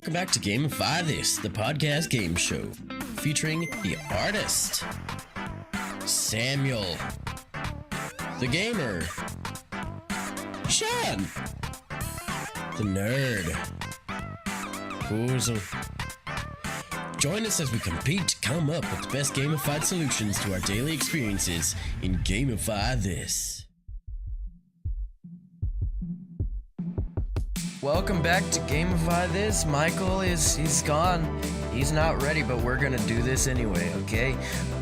Welcome back to Gamify This, the podcast game show featuring the artist, Samuel, the gamer, Sean, the nerd, Boozle. Join us as we compete to come up with the best gamified solutions to our daily experiences in Gamify This. Welcome back to Gamify This. Michael he's gone. He's not ready, but we're gonna do this anyway, okay?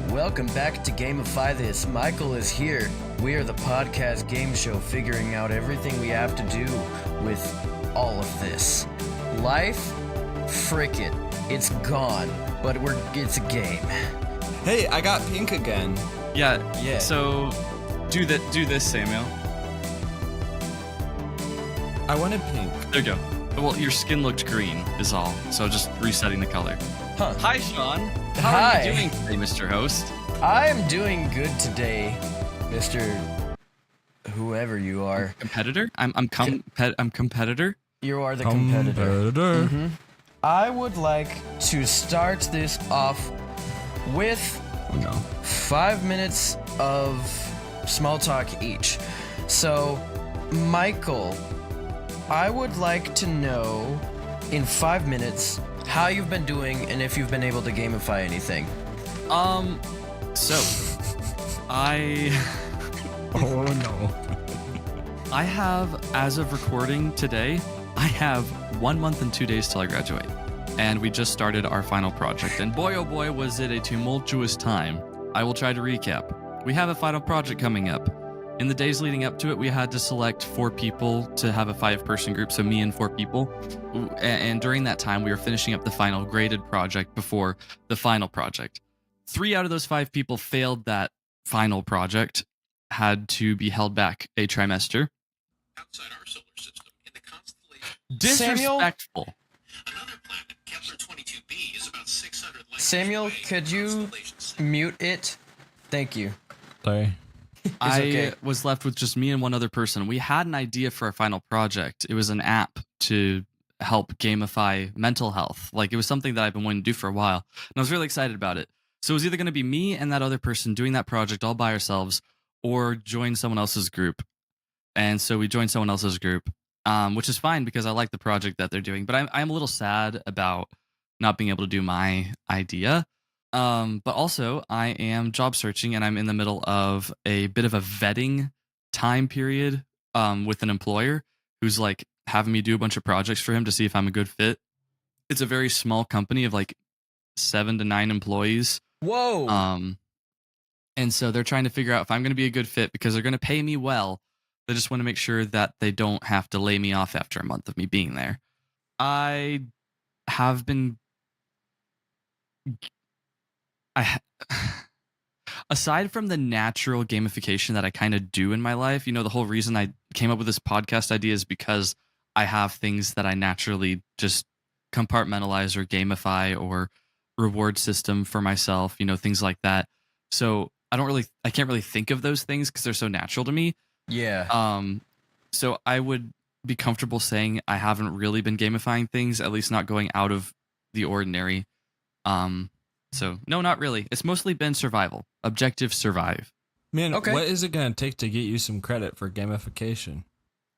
Welcome back to Gamify This. Michael is here. We are the podcast game show figuring out everything we have to do with all of this. Life, frick it. It's gone, but it's a game. Hey, I got pink again. Yeah. So do this, Samuel. I wanted pink. There you go. Well, your skin looked green is all. So just resetting the color. Huh. Hi, Sean. How Hi. are you doing today, Mr. Host? I am doing good today, Mr. Whoever you are. Competitor? I'm competitor. You are the competitor. Mm-hmm. I would like to start this off with 5 minutes of small talk each. So, Michael, I would like to know in 5 minutes how you've been doing and if you've been able to gamify anything. So I Oh no. I have, as of recording today, I have 1 month and 2 days till I graduate. And we just started our final project. And boy, oh boy, was it a tumultuous time. I will try to recap. We have a final project coming up. In the days leading up to it, we had to select 4 people to have a 5-person group, so me and 4 people. And during that time, we were finishing up the final graded project before the final project. 3 out of those 5 people failed that final project, had to be held back a trimester. Outside our solar system, in the constellation Disrespectful. another planet, Kepler 22b, is about 600 light Samuel, years away could from you constellation C. mute it? Thank you. Sorry. I okay. was left with just me and one other person. We had an idea for our final project. It was an app to help gamify mental health. Like, it was something that I've been wanting to do for a while, and I was really excited about it. So it was either going to be me and that other person doing that project all by ourselves, or join someone else's group. And so we joined someone else's group, which is fine because I like the project that they're doing. But I'm a little sad about not being able to do my idea. But also, I am job searching, and I'm in the middle of a bit of a vetting time period with an employer who's like having me do a bunch of projects for him to see if I'm a good fit. It's a very small company of like 7 to 9 employees. Whoa. And so they're trying to figure out if I'm going to be a good fit because they're going to pay me well. They just want to make sure that they don't have to lay me off after a month of me being there. I have been... aside from the natural gamification that I kind of do in my life, the whole reason I came up with this podcast idea is because I have things that I naturally just compartmentalize or gamify or reward system for myself, things like that. So I can't really think of those things because they're so natural to me. Yeah. So I would be comfortable saying I haven't really been gamifying things, at least not going out of the ordinary. So no, not really. It's mostly been survival. Objective survive. Man, Okay. what is it going to take to get you some credit for gamification?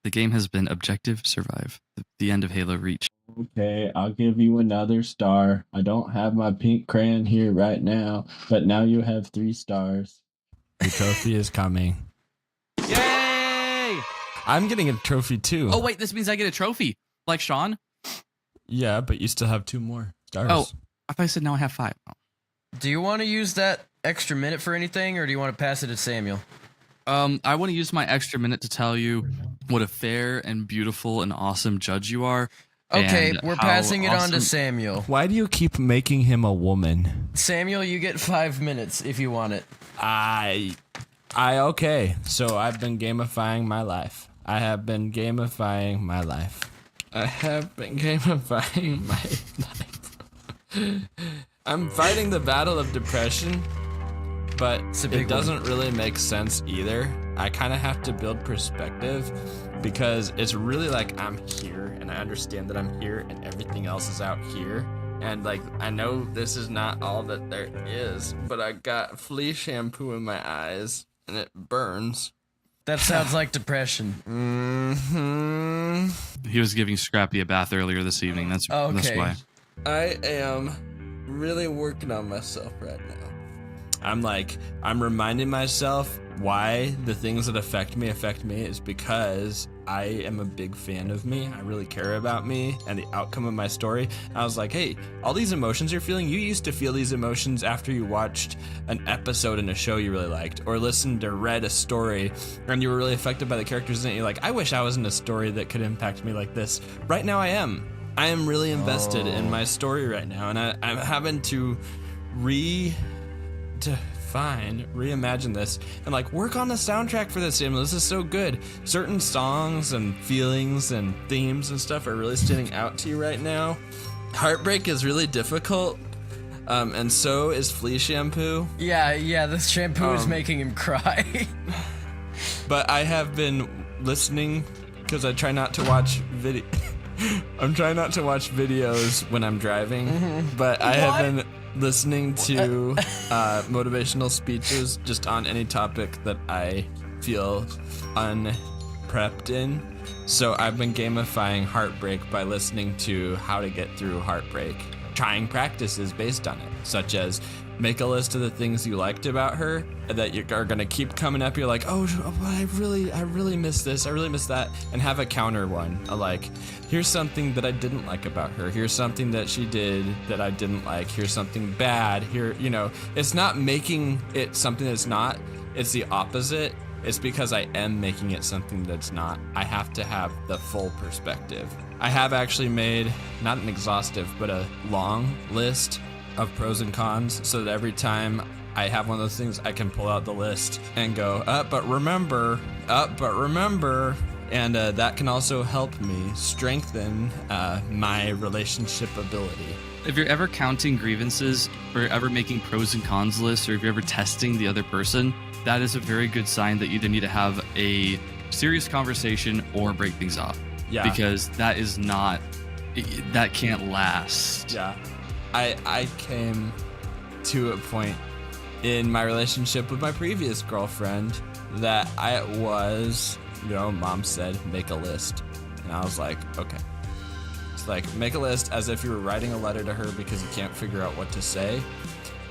The game has been objective survive. The end of Halo Reach. Okay, I'll give you another star. I don't have my pink crayon here right now, but now you have 3 stars. The trophy is coming. Yay! I'm getting a trophy too. Oh wait, this means I get a trophy, like Sean. Yeah, but you still have 2 more stars. Oh, I thought I said now I have 5. Do you want to use that extra minute for anything, or do you want to pass it to Samuel? I want to use my extra minute to tell you what a fair and beautiful and awesome judge you are. Okay, and we're how passing it on to awesome- Samuel. Why do you keep making him a woman? Samuel, you get 5 minutes if you want it. Okay. So I've been gamifying my life. I have been gamifying my life. I'm fighting the battle of depression, but It's a big it doesn't really make sense either. I kind of have to build perspective, because it's really like I'm here and I understand that I'm here and everything else is out here. And like, I know this is not all that there is, but I got flea shampoo in my eyes and it burns. That sounds like depression. He was giving Scrappy a bath earlier this evening. That's why. I am really working on myself right now. I'm reminding myself why the things that affect me is because I am a big fan of me. I really care about me and the outcome of my story. I was like, hey, all these emotions you're feeling, you used to feel these emotions after you watched an episode in a show you really liked, or listened or read a story and you were really affected by the characters in it. You're like, I wish I was in a story that could impact me like this. Right now I am. I am really invested in my story right now, and I'm having to reimagine this and like work on the soundtrack for this game. This is so good. Certain songs and feelings and themes and stuff are really standing out to you right now. Heartbreak is really difficult, and so is flea shampoo. Yeah, this shampoo is making him cry. But I have been listening because I try not to watch I'm trying not to watch videos when I'm driving, but I have been listening to motivational speeches just on any topic that I feel unprepped in. So I've been gamifying heartbreak by listening to how to get through heartbreak, trying practices based on it, such as make a list of the things you liked about her that you are gonna keep coming up. You're like, oh, I really miss this, I really miss that, and have a counter one. Like, here's something that I didn't like about her. Here's something that she did that I didn't like. Here's something bad. Here, it's not making it something that's not. It's the opposite. It's because I am making it something that's not. I have to have the full perspective. I have actually made, not an exhaustive, but a long list of pros and cons, so that every time I have one of those things, I can pull out the list and go, but remember, and that can also help me strengthen my relationship ability. If you're ever counting grievances, or ever making pros and cons lists, or if you're ever testing the other person, that is a very good sign that you either need to have a serious conversation or break things off. Yeah. Because that can't last. Yeah. I came to a point in my relationship with my previous girlfriend that I was, mom said, make a list. And I was like, okay. It's like, make a list as if you were writing a letter to her because you can't figure out what to say.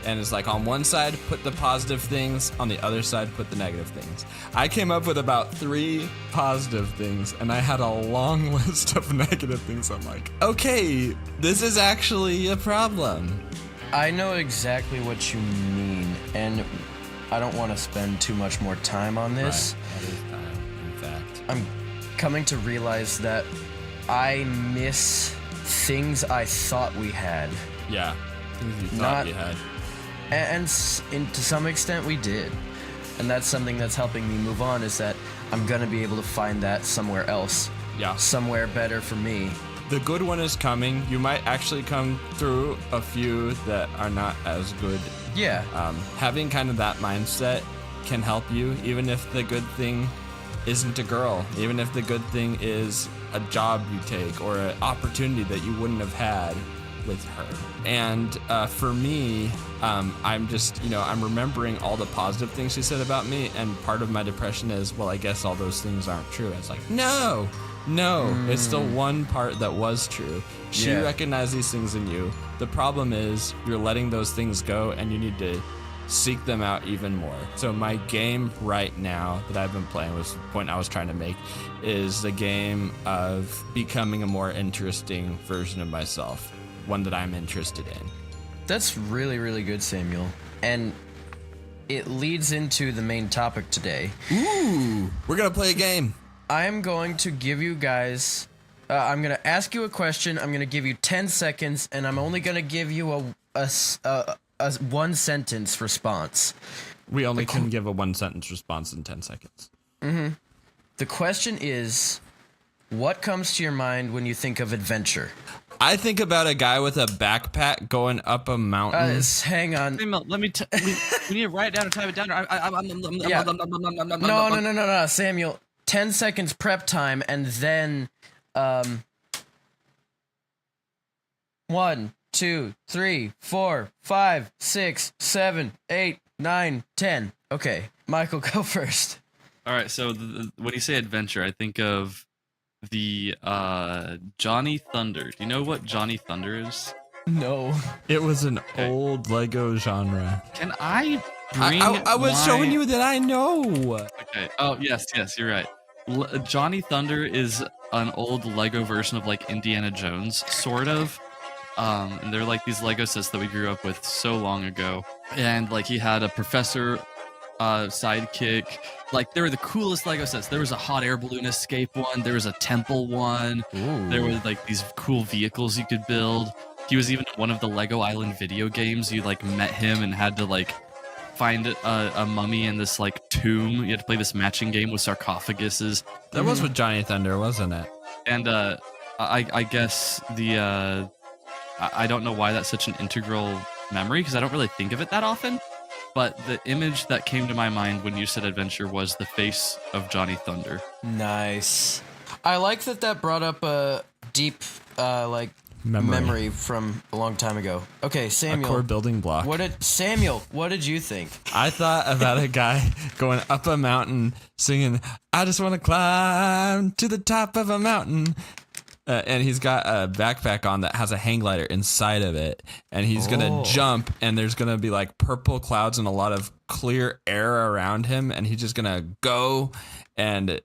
And it's like, on one side, put the positive things. On the other side, put the negative things. I came up with about 3 positive things, and I had a long list of negative things. I'm like, okay, this is actually a problem. I know exactly what you mean, and I don't want to spend too much more time on this. Right. That is time, in fact. I'm coming to realize that I miss things I thought we had. Yeah, things you thought you had. And to some extent we did. And that's something that's helping me move on, is that I'm gonna be able to find that somewhere else. Yeah. Somewhere better for me. The good one is coming. You might actually come through a few that are not as good. Yeah. Having kind of that mindset can help you, even if the good thing isn't a girl, even if the good thing is a job you take or an opportunity that you wouldn't have had with her. And for me, I'm just, I'm remembering all the positive things she said about me, and part of my depression is, well, I guess all those things aren't true. It's like, no, it's the one part that was true. She recognized these things in you. The problem is you're letting those things go, and you need to seek them out even more. So my game right now that I've been playing, was the point I was trying to make, is the game of becoming a more interesting version of myself. One that I'm interested in. That's really, really good, Samuel. And it leads into the main topic today. Ooh, we're gonna play a game. I'm going to give you guys, I'm gonna ask you a question, I'm gonna give you 10 seconds, and I'm only gonna give you a one sentence response. We only can give a one sentence response in 10 seconds. Mm-hmm. The question is, what comes to your mind when you think of adventure? I think about a guy with a backpack going up a mountain. Hang on. Let me. We need to write it down and type it down. Yeah. No, Samuel. 10 seconds prep time, and then 1, 2, 3, 4, 5, 6, 7, 8, 9, 10. Okay, Michael, go first. All right. So when you say adventure, I think of the Johnny Thunder. Do you know what Johnny Thunder is? No. It was an old Lego genre. Can I bring? I was showing you that I know. Okay. Oh yes, you're right. Johnny Thunder is an old Lego version of like Indiana Jones, sort of. And they're like these Lego sets that we grew up with so long ago. And like he had a professor sidekick. Like, they were the coolest Lego sets. There was a hot air balloon escape one. There was a temple one. Ooh. There were like these cool vehicles you could build. He was even in one of the Lego Island video games. You like met him and had to like find a mummy in this like tomb. You had to play this matching game with sarcophaguses. That was with Johnny Thunder, wasn't it? And I guess I don't know why that's such an integral memory, because I don't really think of it that often. But the image that came to my mind when you said adventure was the face of Johnny Thunder. Nice. I like that brought up a deep memory from a long time ago. Okay, Samuel. A core building block. What did you think? I thought about a guy going up a mountain singing, I just want to climb to the top of a mountain. And he's got a backpack on that has a hang glider inside of it. And he's going to jump, and there's going to be like purple clouds and a lot of clear air around him. And he's just going to go, and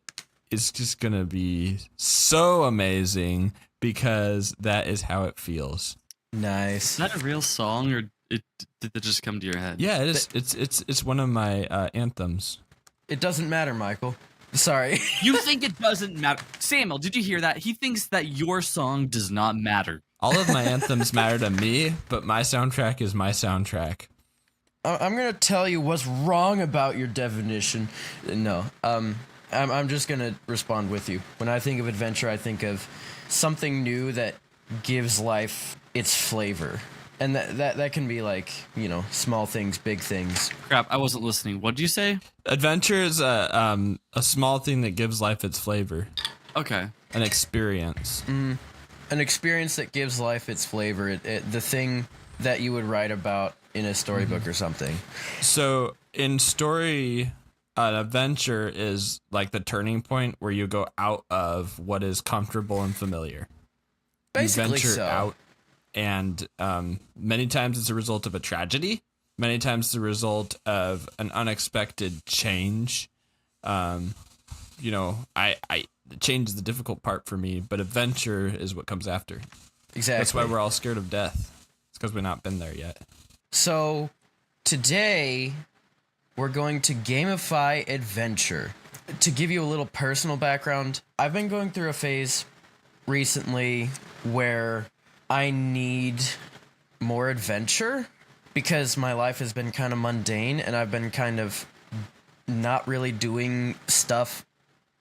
it's just going to be so amazing because that is how it feels. Nice. Is that a real song, or did that just come to your head? Yeah, it is. It's one of my anthems. It doesn't matter, Michael. Sorry. You think it doesn't matter. Samuel, did you hear that? He thinks that your song does not matter. All of my anthems matter to me, but my soundtrack is my soundtrack. I'm going to tell you what's wrong about your definition. No. I'm just going to respond with you. When I think of adventure, I think of something new that gives life its flavor. And that can be like, you know, small things, big things. Crap, I wasn't listening. What did you say? Adventure is a small thing that gives life its flavor. Okay. An experience. An experience that gives life its flavor. The thing that you would write about in a storybook or something. So in story, an adventure is like the turning point where you go out of what is comfortable and familiar. Basically, you venture so. out. And many times it's a result of a tragedy. Many times it's a result of an unexpected change. You know, change is the difficult part for me, but adventure is what comes after. Exactly. That's why we're all scared of death. It's because we've not been there yet. So today we're going to gamify adventure. To give you a little personal background, I've been going through a phase recently where I need more adventure because my life has been kind of mundane and I've been kind of not really doing stuff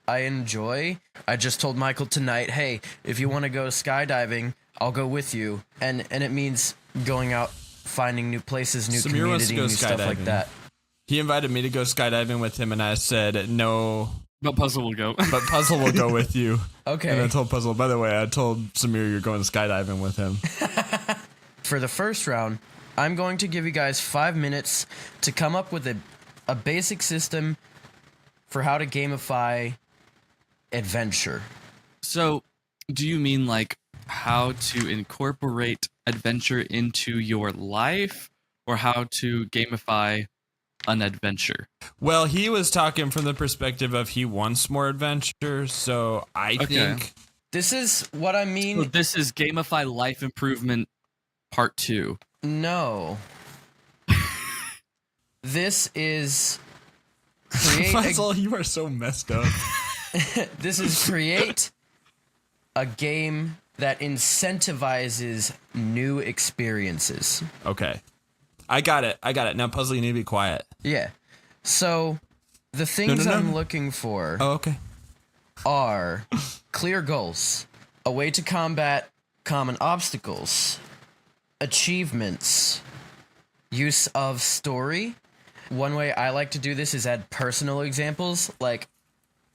I enjoy. I just told Michael tonight, hey, if you want to go skydiving, I'll go with you. And it means going out, finding new places, new community, new stuff like that. He invited me to go skydiving with him, and I said no. But Puzzle will go. But Puzzle will go with you. Okay. And I told Puzzle, by the way, I told Samir you're going skydiving with him. For the first round, I'm going to give you guys 5 minutes to come up with a basic system for how to gamify adventure. So, do you mean like how to incorporate adventure into your life, or how to gamify an adventure? Well, he was talking from the perspective of he wants more adventure, so I think this is what I mean. So this is Gamify Life Improvement Part 2. No. This is create Puzzle, you are so messed up. This is create a game that incentivizes new experiences. Okay. I got it. Now, Puzzle, you need to be quiet. Yeah. So, the things I'm looking for Oh, okay. are clear goals, a way to combat common obstacles, achievements, use of story. One way I like to do this is add personal examples, like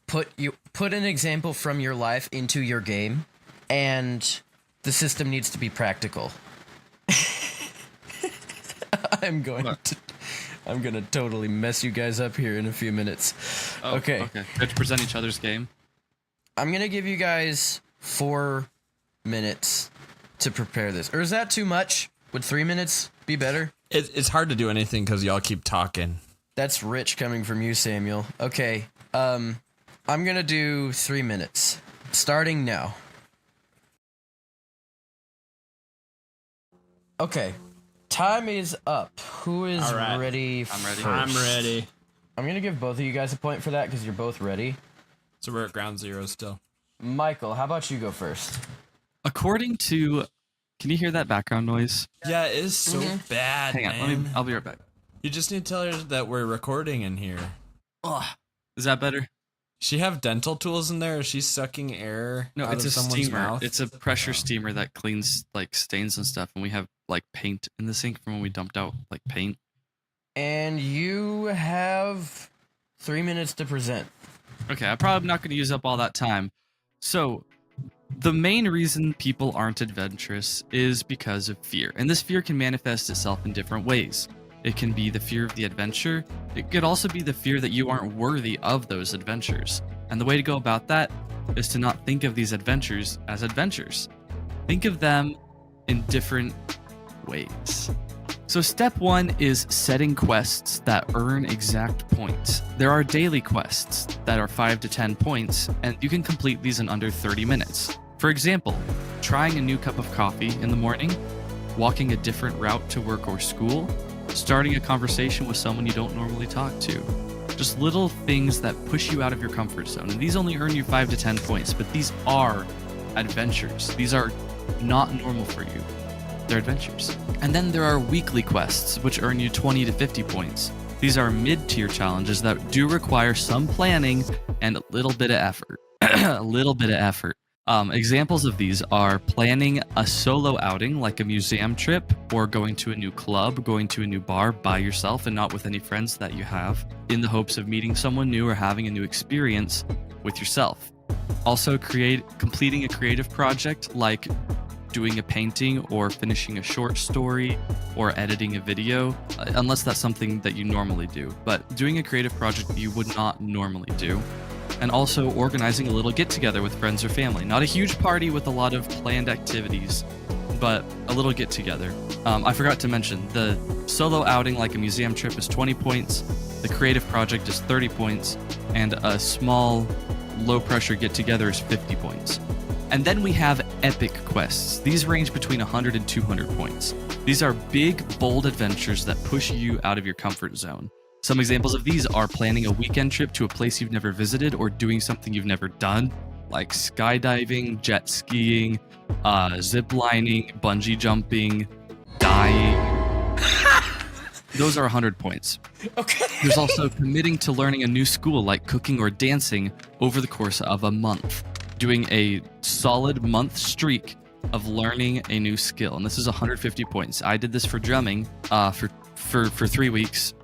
put an example from your life into your game, and the system needs to be practical. I'm gonna totally mess you guys up here in a few minutes. Oh, Okay. Okay. We have to present each other's game. I'm gonna give you guys 4 minutes to prepare this. Or is that too much? Would 3 minutes be better? It's hard to do anything because y'all keep talking. That's rich coming from you, Samuel. Okay. I'm gonna do 3 minutes. Starting now. Okay. Time is up. Who is All right. ready? I'm ready. First? I'm ready. I'm gonna give both of you guys a point for that because you're both ready. So we're at ground zero still. Michael, how about you go first? According to, can you hear that background noise? Yeah, it is so bad, Hang on, man. I'll be right back. You just need to tell her that we're recording in here. Ugh. Is that better? She have dental tools in there? Is she sucking air No, out it's of a someone's steamer. mouth? It's a pressure steamer that cleans like stains and stuff, and we have like paint in the sink from when we dumped out like paint. And you have 3 minutes to present. Okay, I'm probably not going to use up all that time. So, the main reason people aren't adventurous is because of fear. And this fear can manifest itself in different ways. It can be the fear of the adventure. It could also be the fear that you aren't worthy of those adventures. And the way to go about that is to not think of these adventures as adventures. Think of them in different ways. So step 1 is setting quests that earn exact points. There are daily quests that are 5 to 10 points, and you can complete these in under 30 minutes. For example, trying a new cup of coffee in the morning, walking a different route to work or school, starting a conversation with someone you don't normally talk to. Just little things that push you out of your comfort zone. And these only earn you 5 to 10 points, but these are adventures. These are not normal for you. They're adventures. And then there are weekly quests, which earn you 20 to 50 points. These are mid-tier challenges that do require some planning and a little bit of effort. A little bit of effort. Examples of these are planning a solo outing like a museum trip, or going to a new club, going to a new bar by yourself and not with any friends that you have, in the hopes of meeting someone new or having a new experience with yourself. Also completing a creative project like doing a painting or finishing a short story or editing a video, unless that's something that you normally do. But doing a creative project you would not normally do. And also organizing a little get-together with friends or family. Not a huge party with a lot of planned activities, but a little get-together. I forgot to mention, the solo outing like a museum trip is 20 points, the creative project is 30 points, and a small, low-pressure get-together is 50 points. And then we have epic quests. These range between 100 and 200 points. These are big, bold adventures that push you out of your comfort zone. Some examples of these are planning a weekend trip to a place you've never visited or doing something you've never done, like skydiving, jet skiing, zip lining, bungee jumping, dying. Those are 100 points. Okay. There's also committing to learning a new school like cooking or dancing over the course of a month. Doing a solid month streak of learning a new skill, and this is 150 points. I did this for drumming for 3 weeks.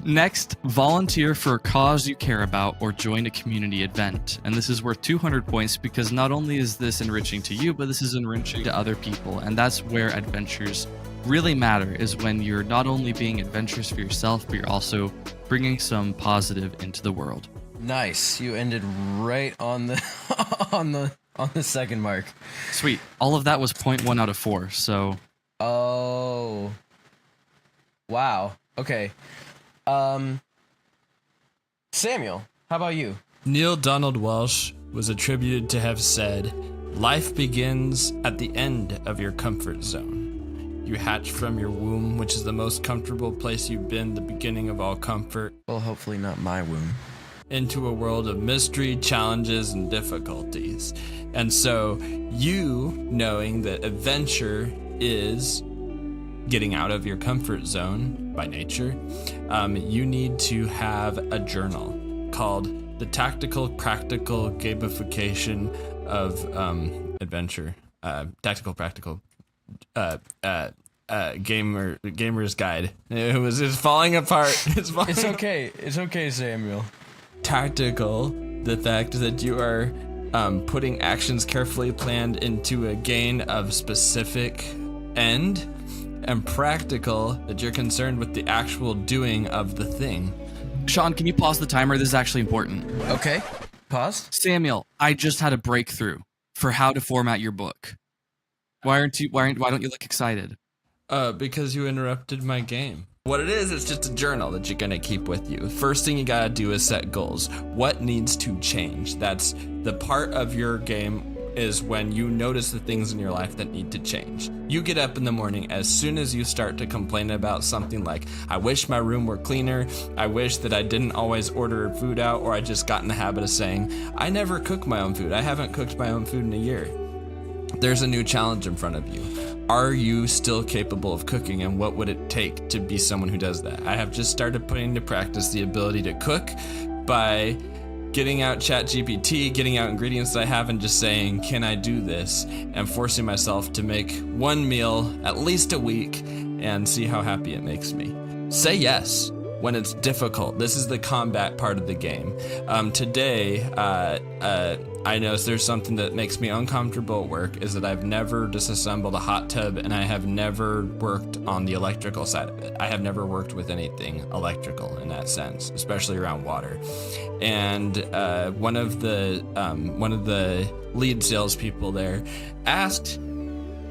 Next, volunteer for a cause you care about or join a community event, and this is worth 200 points because not only is this enriching to you, but this is enriching to other people, and that's where adventures really matter, is when you're not only being adventurous for yourself, but you're also bringing some positive into the world. Nice. You ended right on the on the second mark. Sweet. All of that was 0.1 out of 4, so... Oh. Wow. Okay. Samuel, how about you? Neil Donald Walsh was attributed to have said, "Life begins at the end of your comfort zone. You hatch from your womb, which is the most comfortable place you've been, the beginning of all comfort, Well, hopefully not my womb. into a world of mystery, challenges, and difficulties." And so, you knowing that adventure is getting out of your comfort zone by nature, you need to have a journal called the Tactical Practical Gamification of adventure, tactical, practical, gamer's guide. It was just falling apart. It's okay. It's okay, Samuel. Tactical, the fact that you are putting actions carefully planned into a gain of specific end, and practical, that you're concerned with the actual doing of the thing. Sean, can you pause the timer? This is actually important. Okay. Pause. Samuel, I just had a breakthrough for how to format your book. Why don't you look excited? Because you interrupted my game. What it is, it's just a journal that you're gonna keep with you. First thing you gotta do is set goals. What needs to change? That's the part of your game is when you notice the things in your life that need to change. You get up in the morning, as soon as you start to complain about something like, I wish my room were cleaner, I wish that I didn't always order food out, or I just got in the habit of saying, I never cook my own food. I haven't cooked my own food in a year. There's a new challenge in front of you. Are you still capable of cooking, and what would it take to be someone who does that? I have just started putting into practice the ability to cook by getting out ChatGPT, getting out ingredients that I have, and just saying, can I do this? And forcing myself to make one meal at least a week and see how happy it makes me. Say yes when it's difficult. This is the combat part of the game. Today, I noticed there's something that makes me uncomfortable at work, is that I've never disassembled a hot tub, and I have never worked on the electrical side of it. I have never worked with anything electrical in that sense, especially around water. And one of the lead salespeople there asked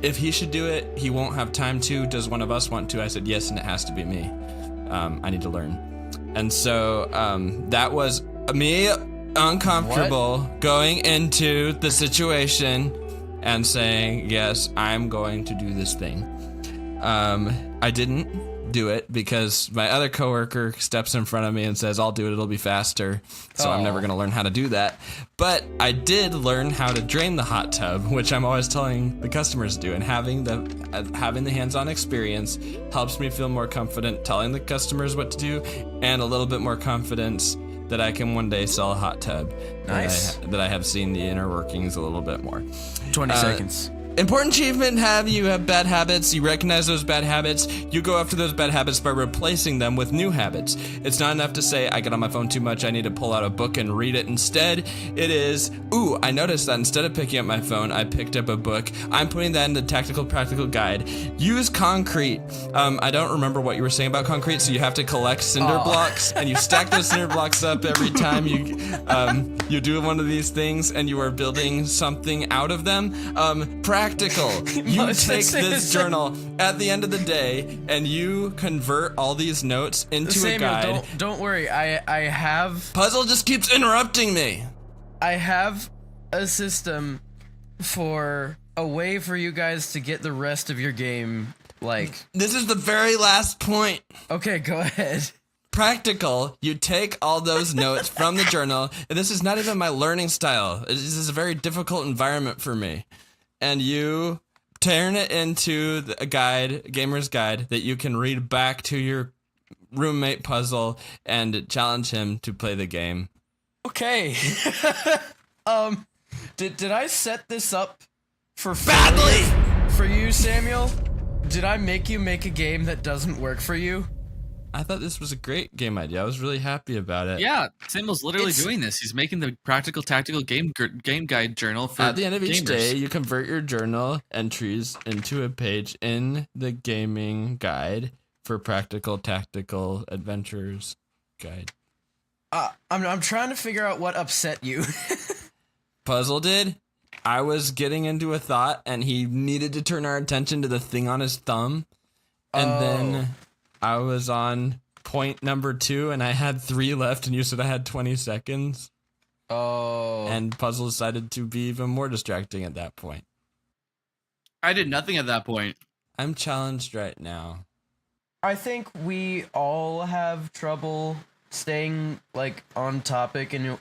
if he should do it. He won't have time to. Does one of us want to? I said yes, and it has to be me. I need to learn. And so that was me uncomfortable going into the situation and saying, yes, I'm going to do this thing. I didn't do it because my other coworker steps in front of me and says, I'll do it, it'll be faster. So I'm never going to learn how to do that. But I did learn how to drain the hot tub, which I'm always telling the customers to do. And having the hands-on experience helps me feel more confident telling the customers what to do, and a little bit more confidence that I can one day sell a hot tub. Nice. That I have seen the inner workings a little bit more. 20 seconds. Important achievement, you have bad habits, you recognize those bad habits, you go after those bad habits by replacing them with new habits. It's not enough to say, I get on my phone too much, I need to pull out a book and read it instead. It is, ooh, I noticed that instead of picking up my phone, I picked up a book. I'm putting that in the tactical practical guide. Use concrete. I don't remember what you were saying about concrete, so you have to collect cinder blocks, and you stack those cinder blocks up every time you do one of these things, and you are building something out of them. Practical. You take this journal at the end of the day, and you convert all these notes into a guide. Don't worry. I have... Puzzle just keeps interrupting me. I have a system for a way for you guys to get the rest of your game, like... This is the very last point. Okay, go ahead. Practical, you take all those notes from the journal, and this is not even my learning style. This is a very difficult environment for me. And you turn it into a guide, gamer's guide, that you can read back to your roommate Puzzle and challenge him to play the game. Okay. Did I set this up for badly for you, Samuel? Did I make you make a game that doesn't work for you? I thought this was a great game idea. I was really happy about it. Yeah, Samuel's literally doing this. He's making the practical tactical game guide journal for at the end of each gamers. day, you convert your journal entries into a page in the gaming guide for practical tactical adventures guide. I'm trying to figure out what upset you. Puzzle did. I was getting into a thought, and he needed to turn our attention to the thing on his thumb, and then I was on point number 2, and I had 3 left, and you said I had 20 seconds. Oh. And Puzzle decided to be even more distracting at that point. I did nothing at that point. I'm challenged right now. I think we all have trouble staying, like, on topic, and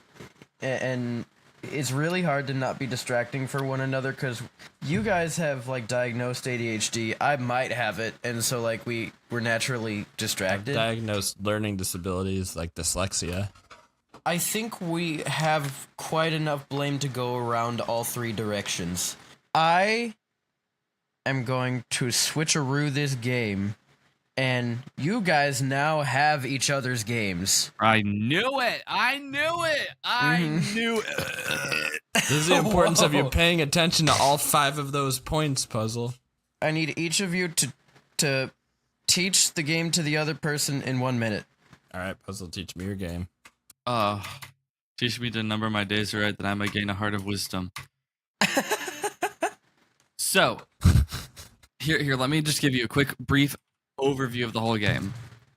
it's really hard to not be distracting for one another, because you guys have, like, diagnosed ADHD. I might have it, and so, like, we're naturally distracted. I've diagnosed learning disabilities like dyslexia. I think we have quite enough blame to go around all three directions. I am going to switcheroo this game, and you guys now have each other's games. I knew it. I knew it. I knew it. This is the importance of you Whoa. paying attention to all 5 of those points, Puzzle. I need each of you to teach the game to the other person in 1 minute. All right, Puzzle, teach me your game. Teach me to number my days right, that I may gain a heart of wisdom. So, here, let me just give you a quick, brief overview of the whole game.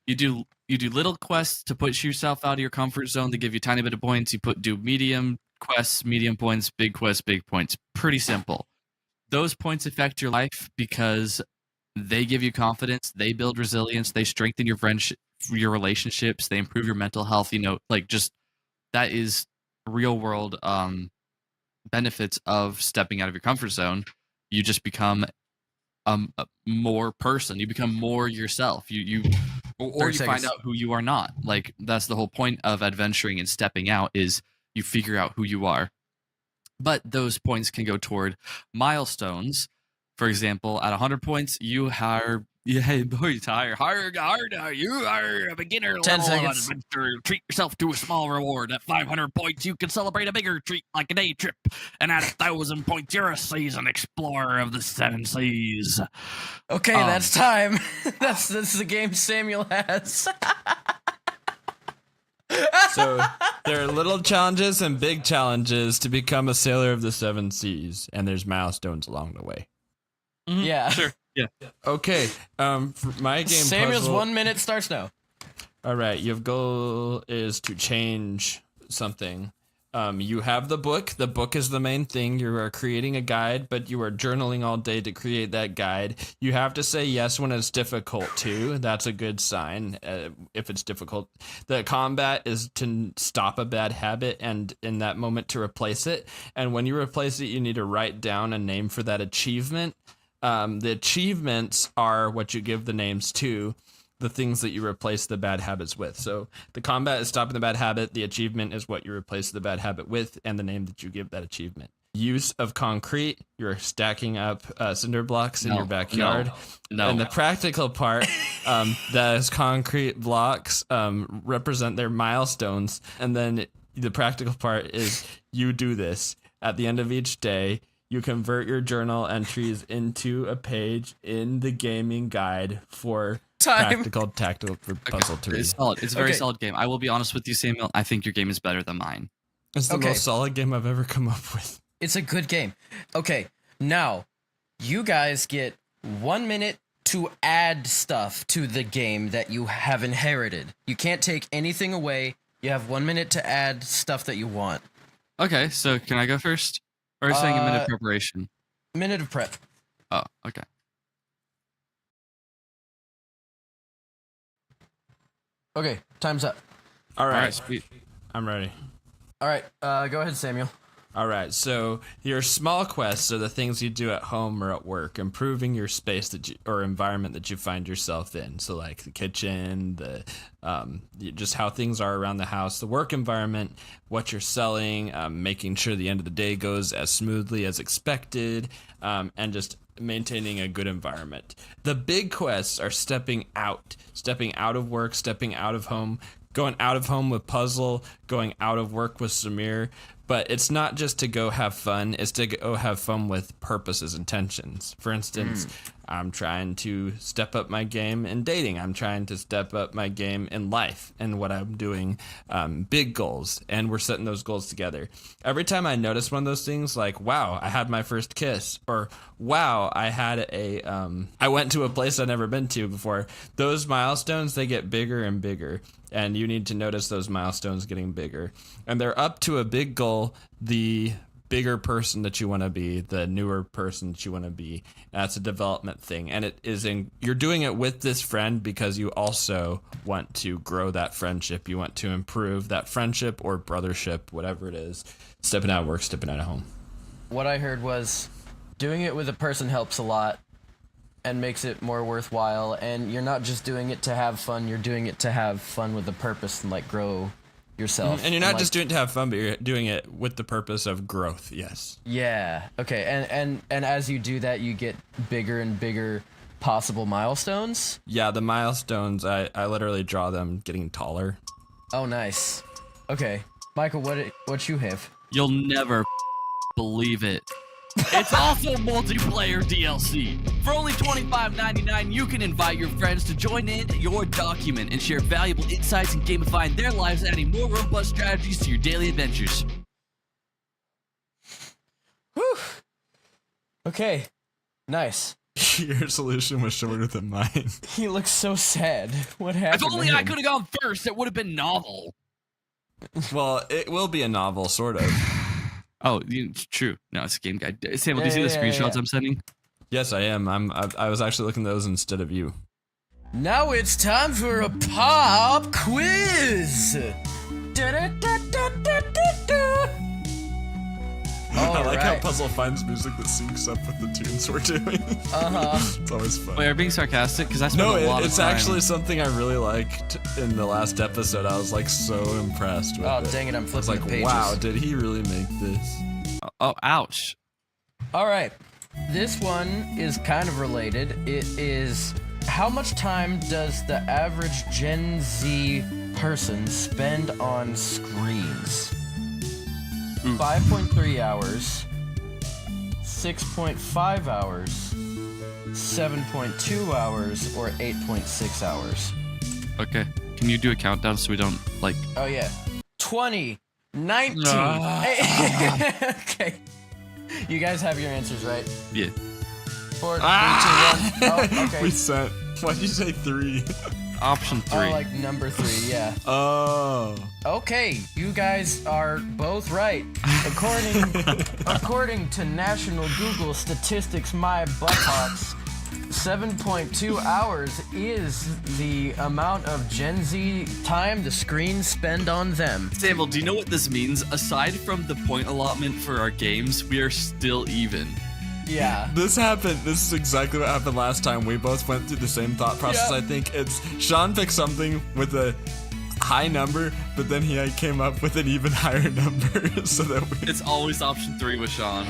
You do little quests to push yourself out of your comfort zone to give you a tiny bit of points. You do medium quests, medium points, big quests, big points. Pretty simple. Those points affect your life because they give you confidence, they build resilience, they strengthen your friendship, your relationships, they improve your mental health. Just that is real world benefits of stepping out of your comfort zone. You just become a more person. You become more yourself. You find out who you are not. Like, that's the whole point of adventuring and stepping out, is you figure out who you are. But those points can go toward milestones. For example, at 100 points, you are you are a beginner 10 level seconds. adventure. Treat yourself to a small reward. At 500 points, you can celebrate a bigger treat like a day trip. And at 1,000 points, you're a seasoned explorer of the 7 seas. Okay, that's time. That's the game Samuel has. So there are little challenges and big challenges to become a sailor of the 7 seas, and there's milestones along the way. Yeah. Sure. Yeah. Okay, for my game Samuel's puzzle, 1 minute starts now. All right, your goal is to change something. You have the book. The book is the main thing. You are creating a guide, but you are journaling all day to create that guide. You have to say yes when it's difficult, too. That's a good sign if it's difficult. The combat is to stop a bad habit and in that moment to replace it. And when you replace it, you need to write down a name for that achievement. The achievements are what you give the names to, the things that you replace the bad habits with. So the combat is stopping the bad habit. The achievement is what you replace the bad habit with and the name that you give that achievement. Use of concrete. You're stacking up cinder blocks in your backyard. No. And the practical part, those concrete blocks represent their milestones. And then the practical part is you do this. At the end of each day, you convert your journal entries into a page in the gaming guide for practical, tactical puzzle to read. It's solid. It's a very solid game. I will be honest with you, Samuel. I think your game is better than mine. It's the most solid game I've ever come up with. It's a good game. Okay, now, you guys get 1 minute to add stuff to the game that you have inherited. You can't take anything away. You have 1 minute to add stuff that you want. Okay, so can I go first? Or are you saying a minute of preparation? Minute of prep. Oh, okay. Okay, time's up. All All right, right, sweet. I'm ready. All right, go ahead, Samuel. All right, so your small quests are the things you do at home or at work, improving your space or environment that you find yourself in. So like the kitchen, just how things are around the house, the work environment, what you're selling, making sure the end of the day goes as smoothly as expected, and just maintaining a good environment. The big quests are stepping out of work, stepping out of home, going out of home with Puzzle, going out of work with Samir. But it's not just to go have fun, it's to go have fun with purposes, intentions. For instance, I'm trying to step up my game in dating. I'm trying to step up my game in life and what I'm doing, big goals. And we're setting those goals together. Every time I notice one of those things, like, wow, I had my first kiss, or wow, I went to a place I'd never been to before. Those milestones, they get bigger and bigger. And you need to notice those milestones getting bigger. And they're up to a big goal, the bigger person that you want to be, the newer person that you want to be. That's a development thing. And you're doing it with this friend because you also want to grow that friendship. You want to improve that friendship or brothership, whatever it is. Stepping out of work, stepping out of home. What I heard was doing it with a person helps a lot and makes it more worthwhile, and you're not just doing it to have fun, you're doing it to have fun with a purpose and like grow yourself. And you're not just doing it to have fun, but you're doing it with the purpose of growth. Yes. Yeah. Okay. And as you do that, you get bigger and bigger possible milestones. Yeah, the milestones, I literally draw them getting taller. Oh, nice. Okay, Michael, what you have? You'll never believe it. It's also multiplayer DLC. For only $25.99, you can invite your friends to join in your document and share valuable insights and gamifying their lives, adding more robust strategies to your daily adventures. Whew. Okay, nice. Your solution was shorter than mine. He looks so sad. What happened? If only to I him? could have gone first, it would have been novel. Well, it will be a novel, sort of. Oh, true. No, it's a game guide. Samuel, do you see the screenshots I'm sending? Yes, I am. I was actually looking at those instead of you. Now it's time for a pop quiz. I like how Puzzle finds music that syncs up with the tunes we're doing. It's always fun. Wait, are you being sarcastic? Because I spent a lot of time. It's actually something I really liked in the last episode. I was like so impressed with it. Oh, dang it, I'm I was flipping like, the pages. wow, did he really make this? Oh, ouch. All right, this one is kind of related. It is, how much time does the average Gen Z person spend on screens? 5.3 hours, 6.5 hours, 7.2 hours, or 8.6 hours. Okay. Can you do a countdown so we don't, like... Oh, yeah. 20, 19. Okay. You guys have your answers, right? Yeah. 4, 3, 2, 1. Oh, okay. We sent. Why'd you say 3? Option 3. Oh, like number 3, yeah. Oh. Okay, you guys are both right. According to National Google Statistics My Buttocks, 7.2 hours is the amount of Gen Z time the screens spend on them. Samuel, do you know what this means? Aside from the point allotment for our games, we are still even. Yeah. This happened. This is exactly what happened last time. We both went through the same thought process. Yeah. I think it's Sean picked something with a high number, but then he came up with an even higher number. So that It's always option 3 with Sean.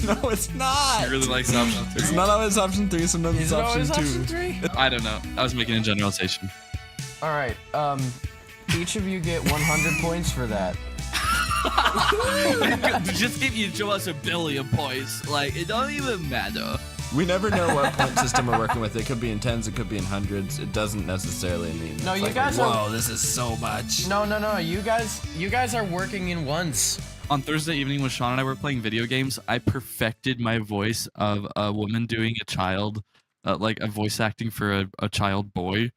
No, it's not. He really likes option 3. It's not always option 3. Sometimes Is it's it option always 2. option 3? I don't know. I was making a generalization. All right. Each of you get 100 points for that. Just give you show us a billion points. Like, it don't even matter. We never know what point system we're working with. It could be in tens, it could be in hundreds. It doesn't necessarily mean. No, it's you like, guys whoa, are- this is so much. No. You guys are working in ones. On Thursday evening when Sean and I were playing video games, I perfected my voice of a woman doing a child, like a voice acting for a child boy.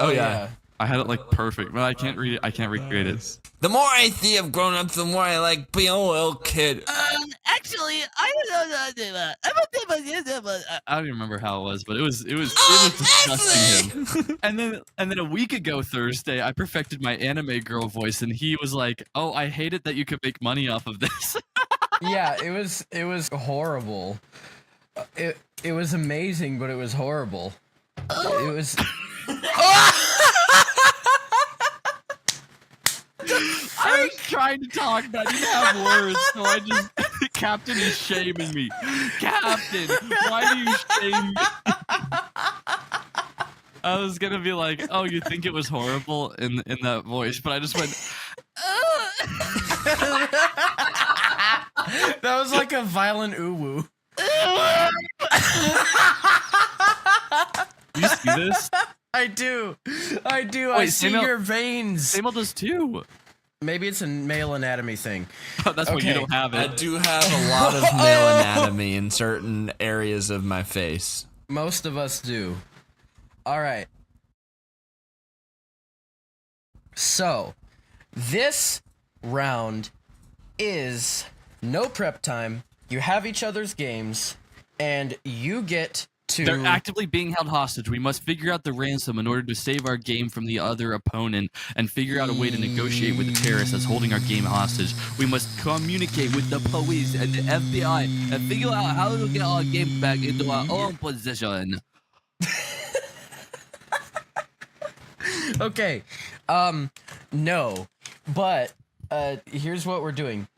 Oh yeah. I had it like perfect, but I can't read it. I can't recreate it. The more I see of grown-ups, the more I like being a little kid. Actually, I don't know. I don't even remember how it was, but it was disgusting him. And then a week ago Thursday, I perfected my anime girl voice, and he was like, "Oh, I hate it that you could make money off of this." Yeah, it was horrible. It was amazing, but it was horrible. It was. I was trying to talk, but I didn't have words, so I just... Captain is shaming me. Captain, why do you shame me? I was gonna be like, oh, you think it was horrible in that voice, but I just went... That was like a violent ooh-woo. You see this? I do. Wait, I see Samuel- your veins. Samuel does too. Maybe it's a male anatomy thing. That's why you don't have I it. do have a lot of male anatomy in certain areas of my face. Most of us do. All right. So, this round is no prep time. You have each other's games, and you get to... They're actively being held hostage. We must figure out the ransom in order to save our game from the other opponent and figure out a way to negotiate with the terrorists that's holding our game hostage. We must communicate with the police and the FBI and figure out how to get our game back into our own position. Okay. No. But here's what we're doing.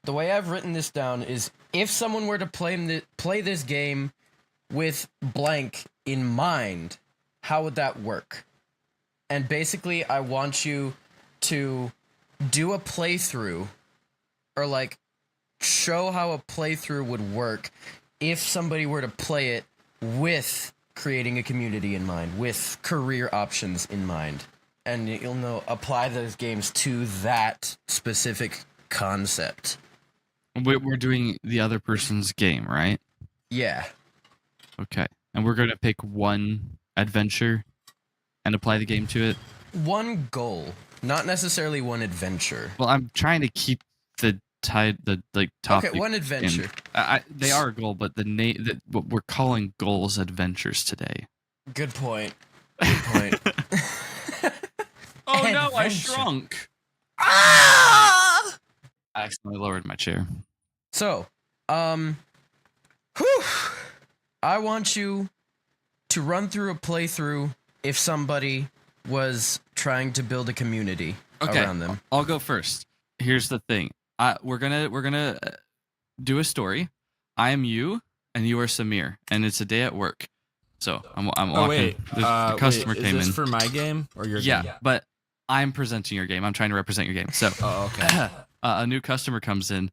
The way I've written this down is if someone were to play this game with blank in mind, how would that work? And basically, I want you to do a playthrough or like show how a playthrough would work if somebody were to play it with creating a community in mind, with career options in mind. And you'll know, apply those games to that specific concept. We're doing the other person's game, right? Yeah. Okay. And we're going to pick one adventure and apply the game to it. One goal, not necessarily one adventure. Well, I'm trying to keep the topic. Okay, one adventure. They are a goal, but what we're calling goals adventures today. Good point. Good point. Oh no, I Adventure. shrunk. Ah! I accidentally lowered my chair. So, I want you to run through a playthrough if somebody was trying to build a community around them. I'll go first. Here's the thing. We're gonna do a story. I am you, and you are Samir, and it's a day at work. So I'm walking. Oh wait, The customer came is this in. for my game or your game? Yeah, but I'm presenting your game. I'm trying to represent your game. So okay. a new customer comes in.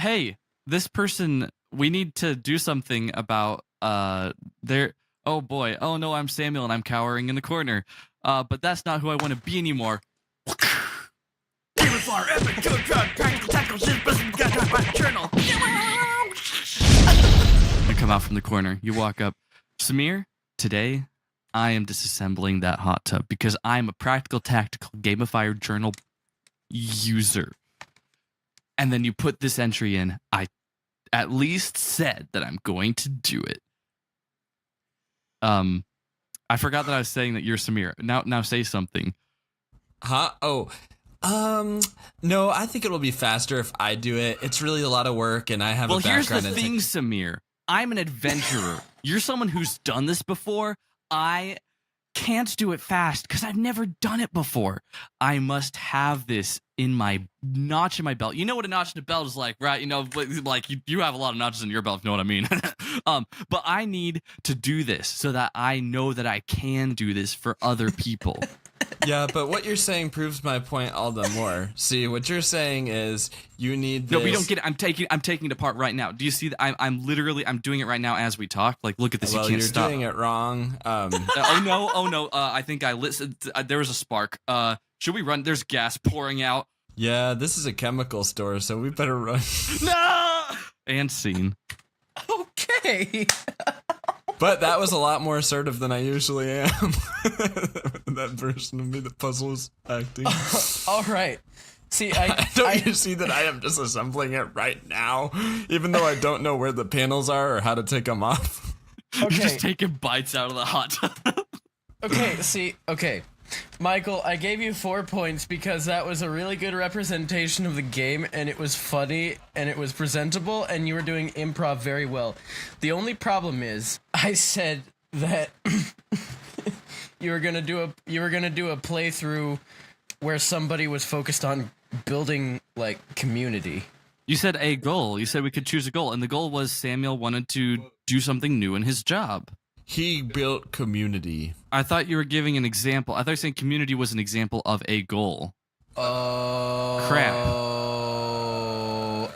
Hey, this person, we need to do something about their. Oh boy. Oh no, I'm Samuel and I'm cowering in the corner. But that's not who I want to be anymore. You come out from the corner. You walk up. Samir, today I am disassembling that hot tub because I'm a practical, tactical Gamify journal user. And then you put this entry in. I at least said that I'm going to do it. I forgot that I was saying that you're Samir. Now say something. Huh? Oh. No, I think it'll be faster if I do it. It's really a lot of work and I have a background. Well, here's the thing, Samir. I'm an adventurer. You're someone who's done this before. I can't do it fast because I've never done it before. I must have this in my notch in my belt. You know what a notch in a belt is like, right? You know, like you have a lot of notches in your belt, if you know what I mean. But I need to do this so that I know that I can do this for other people. Yeah, but what you're saying proves my point all the more. See, what you're saying is you need this. No, we don't get it. I'm taking it apart right now. Do you see that? I'm literally doing it right now as we talk. Like, look at this. Well, you can't you're stop. doing it wrong. Oh no. I think I listened. There was a spark. Should we run? There's gas pouring out. Yeah, this is a chemical store, so we better run. No. And scene. Okay. But that was a lot more assertive than I usually am. That version of me that puzzles acting. All right. See, Don't you see that I am disassembling it right now, even though I don't know where the panels are or how to take them off? You're Okay. just taking bites out of the hot tub. Okay. Michael, I gave you 4 points because that was a really good representation of the game, and it was funny, and it was presentable, and you were doing improv very well. The only problem is, I said that you were gonna do a playthrough where somebody was focused on building like community. You said a goal. You said we could choose a goal, and the goal was Samuel wanted to do something new in his job. He built community. I thought you were giving an example. I thought you were saying community was an example of a goal. Crap.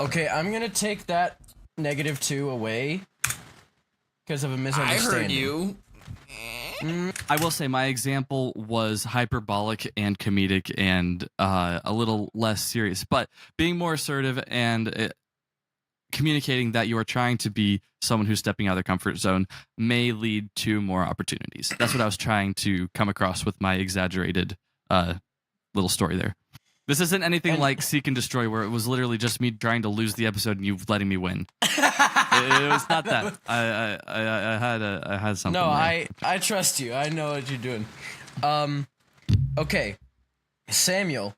Okay, I'm gonna take that -2 away because of a I misunderstanding. heard you. I will say my example was hyperbolic and comedic and a little less serious, but being more assertive and communicating that you are trying to be someone who's stepping out of their comfort zone may lead to more opportunities. That's what I was trying to come across with my exaggerated little story there. This isn't anything like Seek and Destroy, where it was literally just me trying to lose the episode and you letting me win. It was not that. I had something. No, there. I trust you. I know what you're doing. Okay, Samuel,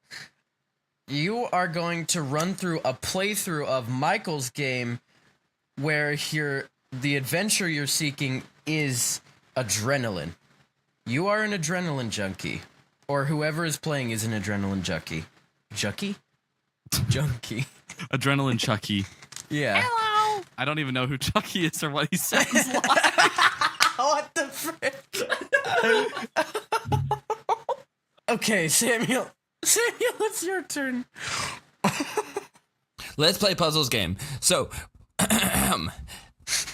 you are going to run through a playthrough of Michael's game where the adventure you're seeking is adrenaline. You are an adrenaline junkie, or whoever is playing is an adrenaline junkie. Jucky? Junkie. Adrenaline Chucky. Yeah. I don't even know who Chucky is or what he sounds like. What the frick? Okay, Samuel. Samuel, it's your turn. Let's play puzzles game. So,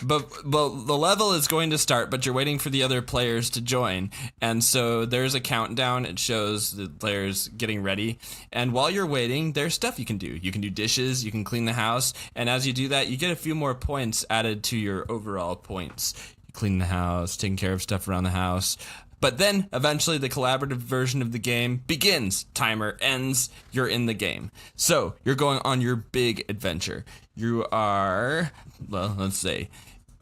but the level is going to start, but you're waiting for the other players to join. And so there's a countdown. It shows the players getting ready. And while you're waiting, there's stuff you can do. You can do dishes, you can clean the house. And as you do that, you get a few more points added to your overall points. You clean the house, taking care of stuff around the house. But then, eventually, the collaborative version of the game begins. Timer ends. You're in the game. So, you're going on your big adventure. You are, well, let's see.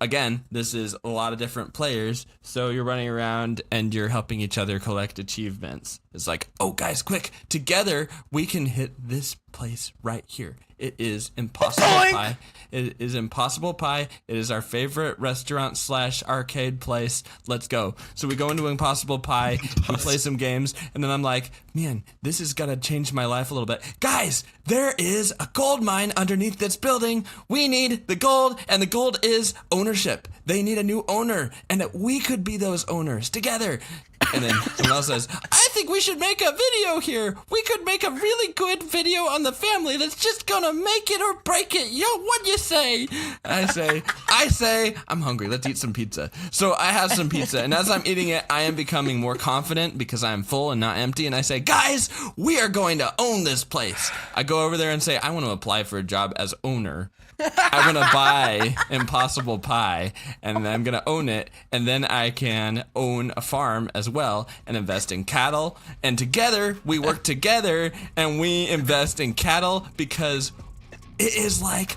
Again, this is a lot of different players. So, you're running around and you're helping each other collect achievements. It's like, oh, guys, quick. Together, we can hit this place right here. It is Impossible Pie. It is Impossible Pie. It is our favorite restaurant / arcade place. Let's go. So we go into Impossible Pie, we play some games, and then I'm like, man, this is gonna change my life a little bit. Guys, there is a gold mine underneath this building. We need the gold, and the gold is ownership. They need a new owner, and that we could be those owners together. And then someone else says, I think we should make a video here. We could make a really good video on the family that's just gonna make it or break it. Yo, what you say? I say, I'm hungry. Let's eat some pizza. So I have some pizza, and as I'm eating it, I am becoming more confident because I am full and not empty. And I say, guys, we are going to own this place. I go over there and say, I want to apply for a job as owner. I'm going to buy Impossible Pie, and I'm going to own it, and then I can own a farm as well and invest in cattle. And together, we work together, and we invest in cattle because it is like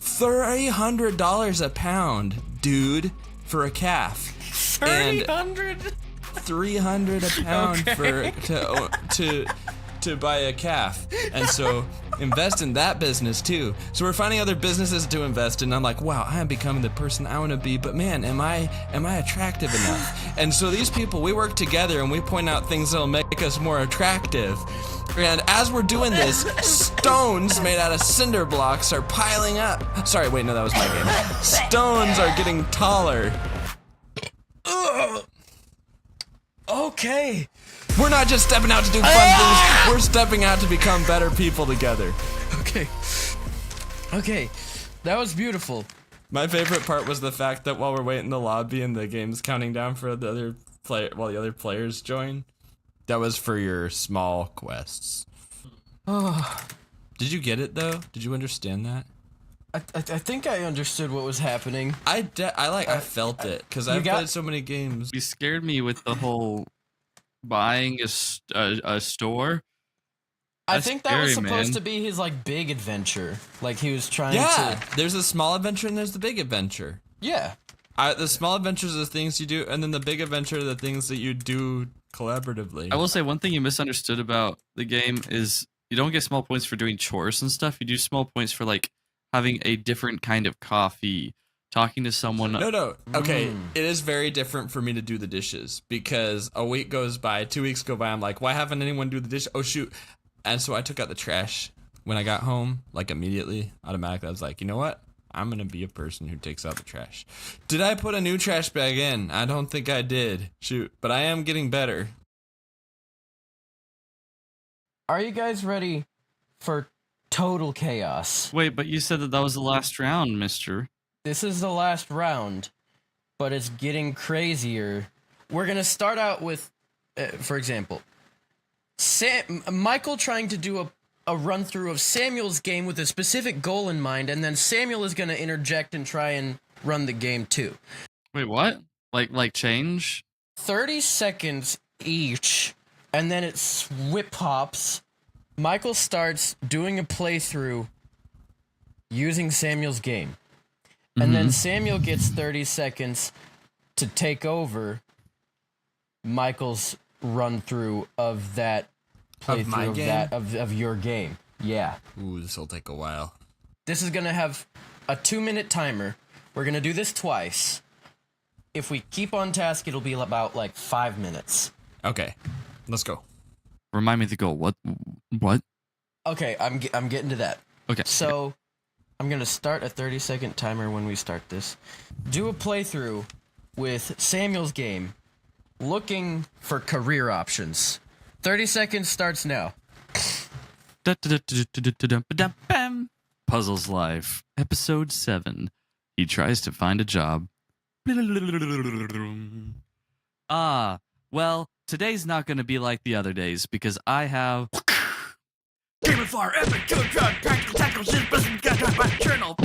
$300 a pound, dude, for a calf. 300? $300 a pound for to buy a calf. And so invest in that business too. So we're finding other businesses to invest in. I'm like, wow, I am becoming the person I want to be, but man, am I attractive enough? And so these people, we work together and we point out things that'll make us more attractive. And as we're doing this, stones made out of cinder blocks are piling up. Sorry, wait, no, that was my game. Stones are getting taller. Ugh. Okay. We're not just stepping out to do fun things, we're stepping out to become better people together. Okay. That was beautiful. My favorite part was the fact that while we're waiting in the lobby and the game's counting down for the other player, while the other players join, that was for your small quests. Did you get it though? Did you understand that? I think I understood what was happening. I felt it because I've played so many games. You scared me with the whole buying a store. I That's think that was scary, supposed man. to be his like big adventure. Like he was trying Yeah, to. there's the small adventure and there's the big adventure. Yeah. The small adventures are the things you do, and then the big adventure are the things that you do collaboratively. I will say one thing you misunderstood about the game is you don't get small points for doing chores and stuff. You do small points for like having a different kind of coffee, talking to someone. No. Okay, it is very different for me to do the dishes because a week goes by, 2 weeks go by. I'm like, why haven't anyone do the dish? Oh shoot! And so I took out the trash when I got home, like immediately, automatically. I was like, you know what? I'm gonna be a person who takes out the trash. Did I put a new trash bag in? I don't think I did. Shoot, but I am getting better. Are you guys ready for total chaos? Wait, but you said that was the last round, mister. This is the last round, but it's getting crazier. We're gonna start out with, for example, Michael trying to do a run through of Samuel's game with a specific goal in mind, and then Samuel is gonna interject and try and run the game too. Wait, what? Like change? 30 seconds each, and then it whip hops. Michael starts doing a playthrough using Samuel's game. And then Samuel gets 30 seconds to take over Michael's run through of that Of my playthrough game? of your game. Yeah. Ooh, this will take a while. This is gonna have a 2-minute timer. We're gonna do this twice. If we keep on task, it'll be about like 5 minutes. Okay, let's go. Remind me of the goal. What? Okay, I'm getting to that. Okay. So, I'm gonna start a 30-second timer when we start this. Do a playthrough with Samuel's game, looking for career options. 30 seconds starts now. Puzzles Life, Episode 7. He tries to find a job. Well, today's not going to be like the other days because I have Gamify Adventure, practical tackle, journal.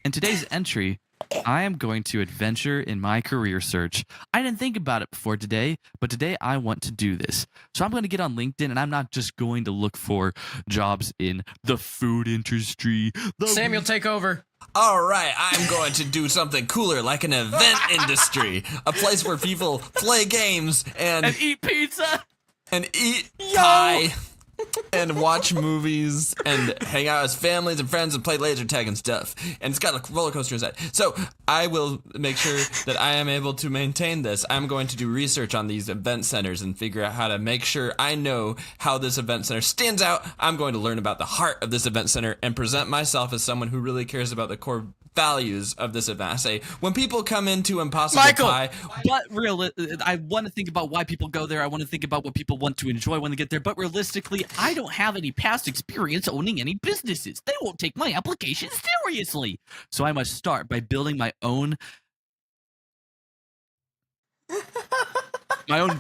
In today's entry, I am going to adventure in my career search. I didn't think about it before today, but today I want to do this. So I'm going to get on LinkedIn, and I'm not just going to look for jobs in the food industry. Samuel, take over. All right, I'm going to do something cooler, like an event industry, a place where people play games and eat pizza and eat pie and watch movies and hang out as families and friends and play laser tag and stuff. And it's got a roller coaster inside. So I will make sure that I am able to maintain this. I'm going to do research on these event centers and figure out how to make sure I know how this event center stands out. I'm going to learn about the heart of this event center and present myself as someone who really cares about the core values of this event. I say, when people come into Impossible Pie... But I want to think about why people go there. I want to think about what people want to enjoy when they get there. But realistically, I don't have any past experience owning any businesses. They won't take my application seriously. So I must start by building my own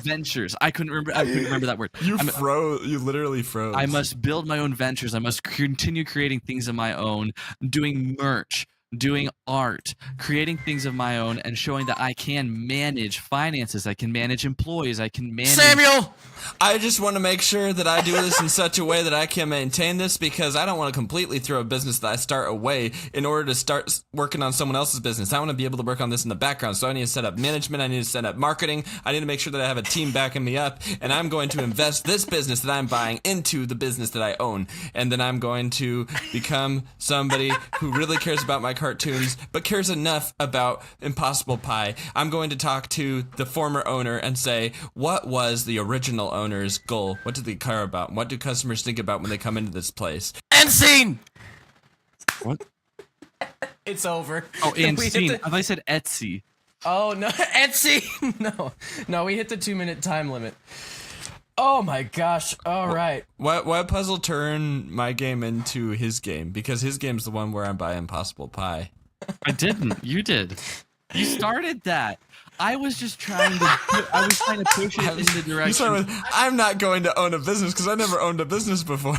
ventures. I couldn't remember that word. You literally froze. I must build my own ventures. I must continue creating things of my own, doing merch, doing art, creating things of my own, and showing that I can manage finances. I can manage employees. I can manage... Samuel! I just want to make sure that I do this in such a way that I can maintain this, because I don't want to completely throw a business that I start away in order to start working on someone else's business. I want to be able to work on this in the background. So I need to set up management. I need to set up marketing. I need to make sure that I have a team backing me up. And I'm going to invest this business that I'm buying into the business that I own. And then I'm going to become somebody who really cares about my cartoons, but cares enough about Impossible Pie. I'm going to talk to the former owner and say, what was the original owner's goal? What did they care about? What do customers think about when they come into this place? End scene! What? It's over. Oh, and We hit scene. the- I said Etsy. Oh, no. End scene! No, we hit the 2-minute time limit. Oh my gosh. All right. Why puzzle turn my game into his game? Because his game's the one where I'm buying Impossible Pie. I didn't. You did. You started that. I was just trying to. I was trying to push it in the You direction. started with, I'm not going to own a business because I never owned a business before.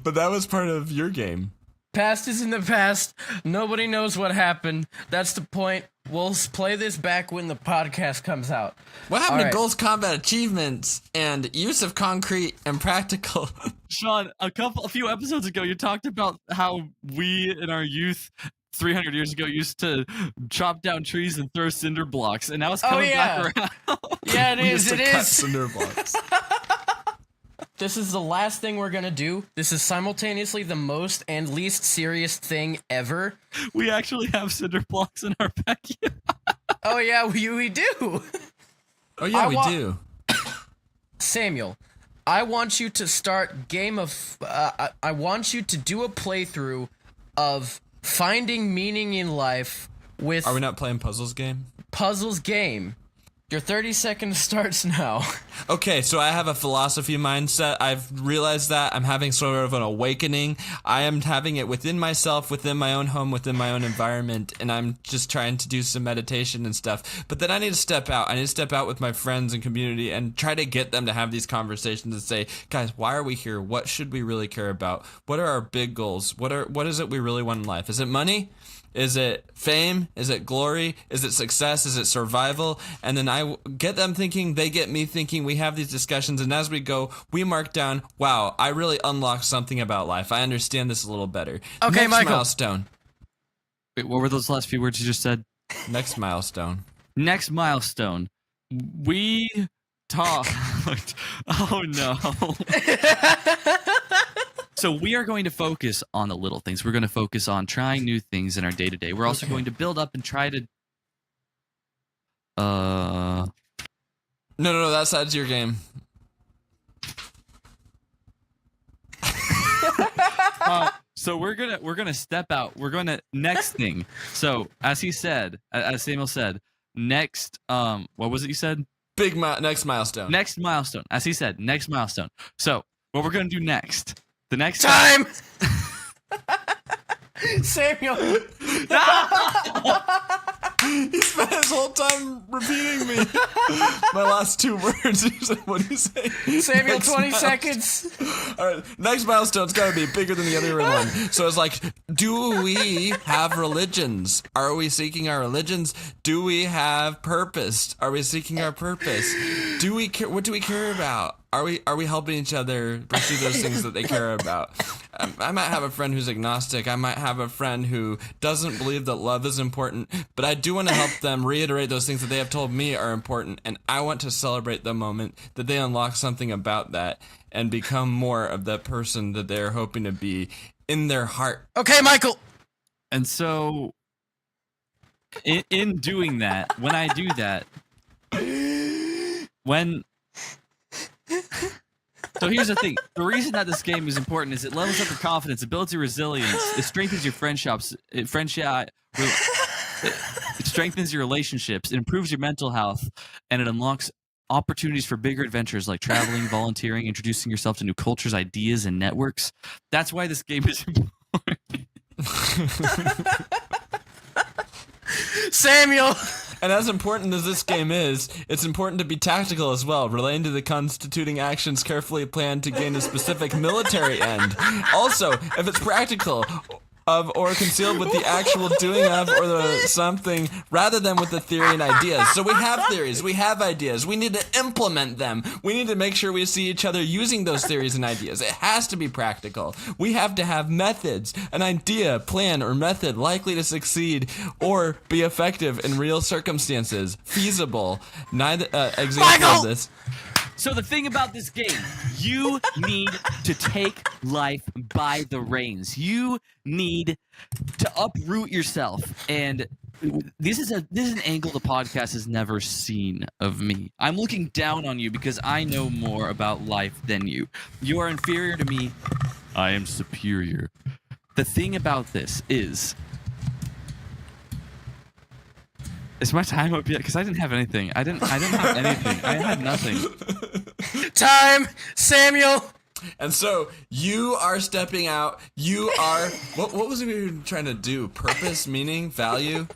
But that was part of your game. Past is in the past. Nobody knows what happened. That's the point. We'll play this back when the podcast comes out. What happened All to right. goals, combat achievements, and use of concrete and practical? Sean, a few episodes ago, you talked about how we in our youth 300 years ago used to chop down trees and throw cinder blocks, and now it's coming back around. Yeah, it We is. used It to cut is. cinder blocks. This is the last thing we're gonna do. This is simultaneously the most and least serious thing ever. We actually have cinder blocks in our backyard. Oh yeah, we do. Oh yeah, I we wa- do. Samuel, I want you to start game of. I want you to do a playthrough of finding meaning in life with Are we not playing puzzles game? Puzzles game. Your 30 seconds starts now. Okay, so I have a philosophy mindset. I've realized that I'm having sort of an awakening. I am having it within myself, within my own home, within my own environment, and I'm just trying to do some meditation and stuff. But then I need to step out. I need to step out with my friends and community and try to get them to have these conversations and say, guys, why are we here? What should we really care about? What are our big goals? What is it we really want in life? Is it money? Is it fame? Is it glory? Is it success? Is it survival? And then I get them thinking, they get me thinking, we have these discussions, and as we go, we mark down, wow, I really unlocked something about life. I understand this a little better. Okay, Next Michael. milestone. Wait, what were those last few words you just said? Next milestone. Next milestone. We talked. Oh no. So we are going to focus on the little things. We're going to focus on trying new things in our day to day. We're also going to build up and try to. No, that side's your game. So we're gonna step out. We're gonna next thing. So as Samuel said, next what was it you said? Next milestone. Next milestone. As he said, next milestone. So what we're gonna do next? The next Time. Samuel. He spent his whole time repeating me. My last 2 words. He's like, what do you say? Samuel, Next 20 milestone. seconds. All right, next milestone's got to be bigger than the other one. So it's like, do we have religions? Are we seeking our religions? Do we have purpose? Are we seeking our purpose? Do we care? What do we care about? Are we helping each other pursue those things that they care about? I might have a friend who's agnostic. I might have a friend who doesn't believe that love is important, but I do want to help them reiterate those things that they have told me are important, and I want to celebrate the moment that they unlock something about that and become more of that person that they're hoping to be in their heart. Okay, Michael. And so, in doing that, when I do that, so here's the thing. The reason that this game is important is it levels up your confidence, it builds your resilience, it strengthens your it strengthens your relationships, it improves your mental health, and it unlocks opportunities for bigger adventures like traveling, volunteering, introducing yourself to new cultures, ideas, and networks. That's why this game is important. Samuel. And as important as this game is, it's important to be tactical as well, relating to the constituting actions carefully planned to gain a specific military end. Also, if it's practical of or concealed with the actual doing of or the something rather than with the theory and ideas. So we have theories, we have ideas, we need to implement them. We need to make sure we see each other using those theories and ideas. It has to be practical. We have to have methods, an idea, plan, or method likely to succeed or be effective in real circumstances, feasible. Neither example of this. So the thing about this game, you need to take life by the reins. You need to uproot yourself. And this is an angle the podcast has never seen of me. I'm looking down on you because I know more about life than you. You are inferior to me. I am superior. The thing about this is my time up yet? Because I didn't have anything. I didn't have anything. I had nothing. Time, Samuel. And so you are stepping out. You are what was it we were trying to do? Purpose, meaning, value?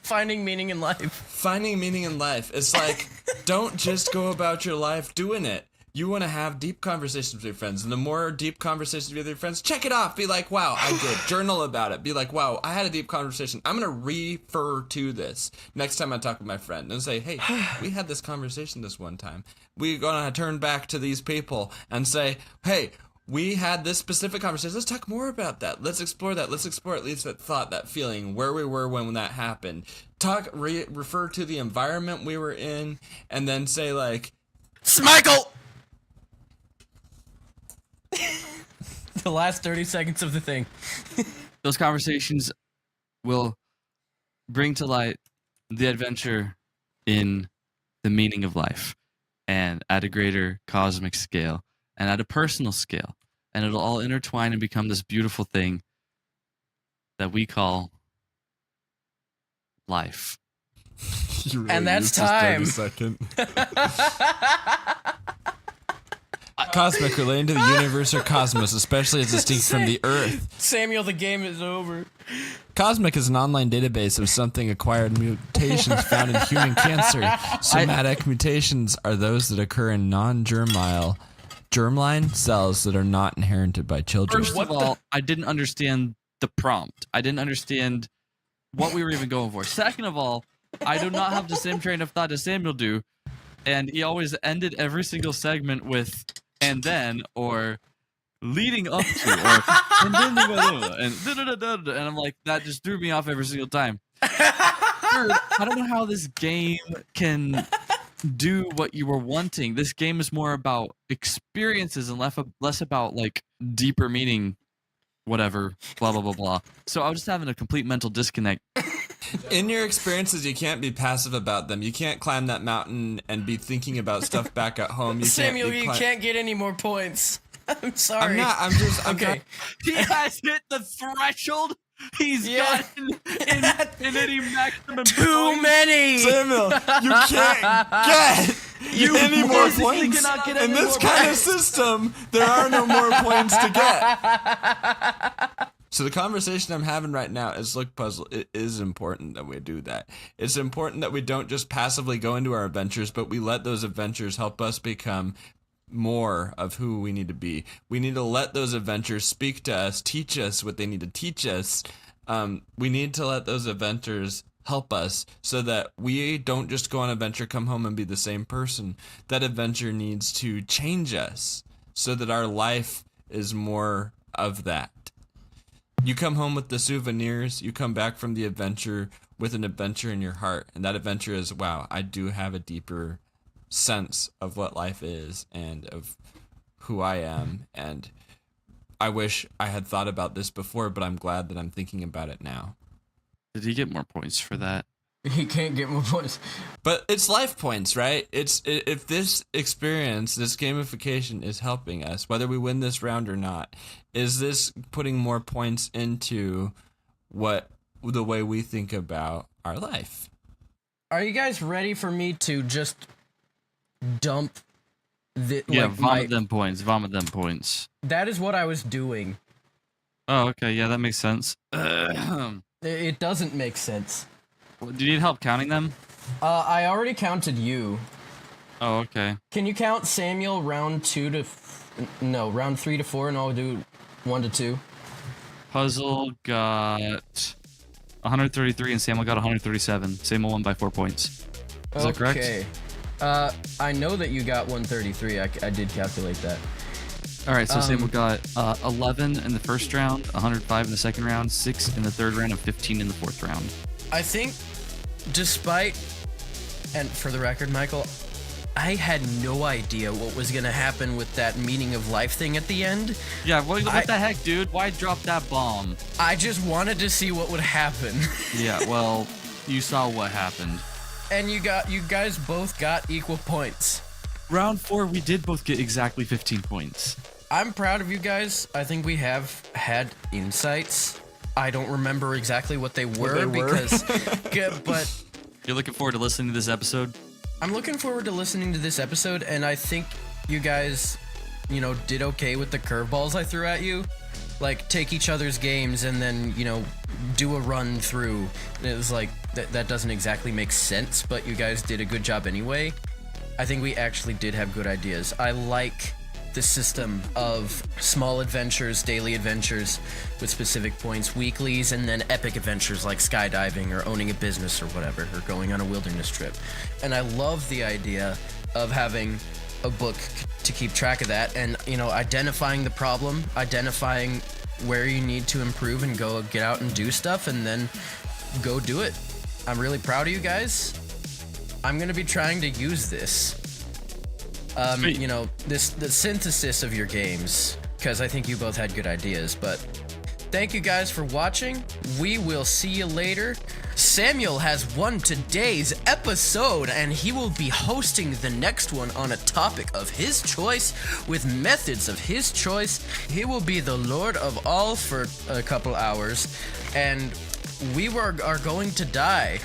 Finding meaning in life. Finding meaning in life. It's like, don't just go about your life doing it. You want to have deep conversations with your friends. And the more deep conversations with your friends, check it off. Be like, wow, I did. Journal about it. Be like, wow, I had a deep conversation. I'm going to refer to this next time I talk with my friend and say, hey, we had this conversation this one time. We're going to turn back to these people and say, hey, we had this specific conversation. Let's talk more about that. Let's explore that. Let's explore at least that thought, that feeling, where we were when that happened. Refer to the environment we were in, and then say like, Michael. The last 30 seconds of the thing. Those conversations will bring to light the adventure in the meaning of life, and at a greater cosmic scale, and at a personal scale. And it'll all intertwine and become this beautiful thing that we call life. Really and that's used this time. 30 second. Cosmic, relating to the universe or cosmos, especially as distinct from the Earth. Samuel, the game is over. Cosmic is an online database of something acquired mutations found in human cancer. Somatic mutations are those that occur in non-germline cells that are not inherited by children. First of all, I didn't understand the prompt. I didn't understand what we were even going for. Second of all, I do not have the same train of thought as Samuel do, and he always ended every single segment with "and then" or "leading up to" or "and then and I'm like, that just threw me off every single time. Third, I don't know how this game can do what you were wanting. This game is more about experiences and less about like deeper meaning, whatever, blah blah blah blah. So I was just having a complete mental disconnect. In your experiences, you can't be passive about them. You can't climb that mountain and be thinking about stuff back at home. Samuel, you can't get any more points. I'm sorry. I'm not. I'm just. I'm Okay. He has hit the threshold. He's Yeah. gotten infinity maximum. Too points. many. Samuel, you can't get any more physically points. cannot get In any this more kind points. of system, there are no more points to get. So the conversation I'm having right now is, look, Puzzle, it is important that we do that. It's important that we don't just passively go into our adventures, but we let those adventures help us become more of who we need to be. We need to let those adventures speak to us, teach us what they need to teach us. We need to let those adventures help us so that we don't just go on an adventure, come home and be the same person. That adventure needs to change us so that our life is more of that. You come home with the souvenirs, you come back from the adventure with an adventure in your heart. And that adventure is, wow, I do have a deeper sense of what life is and of who I am. And I wish I had thought about this before, but I'm glad that I'm thinking about it now. Did he get more points for that? He can't get more points. But it's life points, right? It's if this experience, this gamification is helping us, whether we win this round or not, is this putting more points into the way we think about our life? Are you guys ready for me to just dump the Vomit them points. Vomit them points. That is what I was doing. Oh, okay. Yeah, that makes sense. It doesn't make sense. Do you need help counting them? I already counted you. Oh, okay. Can you count Samuel round 3 to 4, and I'll do 1 to 2? Puzzle got 133 and Samuel got 137. Samuel won by 4 points. Is that correct? Okay. I know that you got 133. I did calculate that. All right, so Samuel got 11 in the first round, 105 in the second round, 6 in the third round, and 15 in the fourth round. I think, despite, and for the record, Michael, I had no idea what was going to happen with that meaning of life thing at the end. Yeah, what the heck, dude? Why drop that bomb? I just wanted to see what would happen. Yeah, well, you saw what happened. And you guys both got equal points. Round 4, we did both get exactly 15 points. I'm proud of you guys. I think we have had insights. I don't remember exactly what they were. Because, but You're looking forward to listening to this episode? I'm looking forward to listening to this episode, and I think you guys, did okay with the curveballs I threw at you. Like, take each other's games and then, do a run through. And it was like, that doesn't exactly make sense, but you guys did a good job anyway. I think we actually did have good ideas. I like the system of small adventures, daily adventures with specific points, weeklies, and then epic adventures like skydiving or owning a business or whatever, or going on a wilderness trip. And I love the idea of having a book to keep track of that and, identifying the problem, identifying where you need to improve and go get out and do stuff and then go do it. I'm really proud of you guys. I'm going to be trying to use this. The synthesis of your games, because I think you both had good ideas, but thank you guys for watching. We will see you later. Samuel has won today's episode, and he will be hosting the next one on a topic of his choice with methods of his choice. He will be the Lord of all for a couple hours, and we are going to die.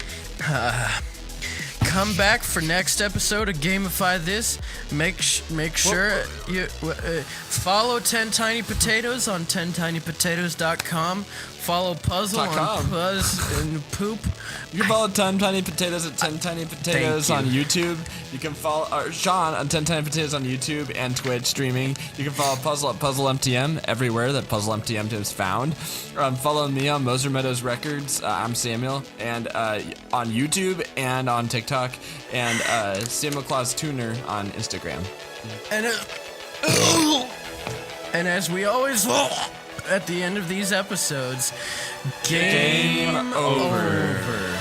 Come back for next episode of Gamify This. Make sure you follow 10 Tiny Potatoes on 10tinypotatoes.com. Follow Puzzle on Puzz and Poop. You can follow 10 Tiny Potatoes at 10 Tiny Potatoes on YouTube. You can follow Sean on 10 Tiny Potatoes on YouTube and Twitch streaming. You can follow Puzzle at Puzzle MTM everywhere that Puzzle MTM is found. Follow me on Moser Meadows Records. I'm Samuel, and on YouTube and on TikTok, and Samuel Claus Tuner on Instagram. And as we always at the end of these episodes, game over.